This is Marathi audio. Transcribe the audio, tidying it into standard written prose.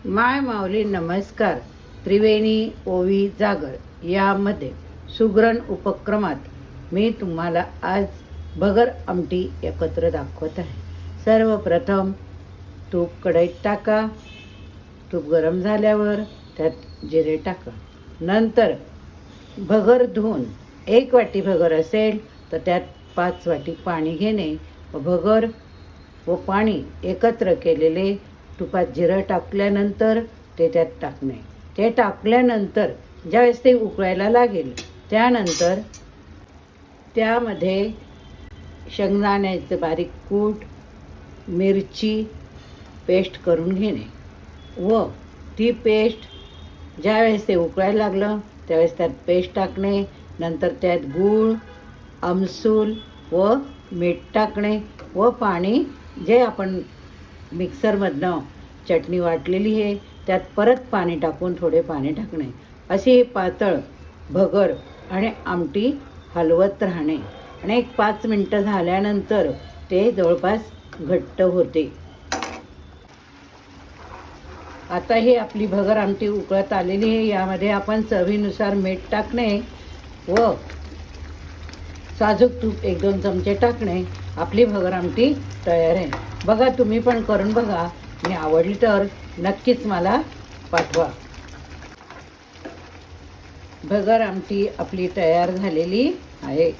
माय माऊली नमस्कार. त्रिवेणी ओवी जागर यामध्ये सुग्रण उपक्रमात मी तुम्हाला आज भगर आमटी एकत्र दाखवत आहे. सर्वप्रथम तूप कढईत टाका. तूप गरम झाल्यावर त्यात जिरे टाका. नंतर भगर धुवून 1 वाटी भगर असेल तर त्यात 5 वाटी पाणी घेणे व भगर व पाणी एकत्र केलेले तुपात जिरं टाकल्यानंतर ते त्यात टाकणे. ते टाकल्यानंतर ज्यावेळेस ते उकळायला लागेल त्यानंतर त्यामध्ये शेंगदाण्याचं बारीक कूट, मिरची पेस्ट करून घेणे व ती पेस्ट ज्यावेळेस ते उकळायला लागलं त्यावेळेस त्यात पेस्ट टाकणे. नंतर त्यात गूळ, आमसूल व मीठ टाकणे व पाणी जे आपण मिक्सरमधनं चटणी वाटलेली आहे त्यात परत पाणी टाकून थोडे पाणी टाकणे. अशी पातळ भगर आणि आमटी हलवत राहणे आणि 5 मिनटं झाल्यानंतर ते जवळपास घट्ट होते. आता ही आपली भगर आमटी उकळत आलेली आहे. यामध्ये आपण चवीनुसार मीठ टाकणे व साजूक तूप 1-2 चमचे टाकणे. आपली भगर आमटी तयार आहे. बघा, तुम्ही पण करून बघा. आणि आवडली तर नक्कीच मला पाठवा. भगर आमटी आपली तयार झालेली आहे.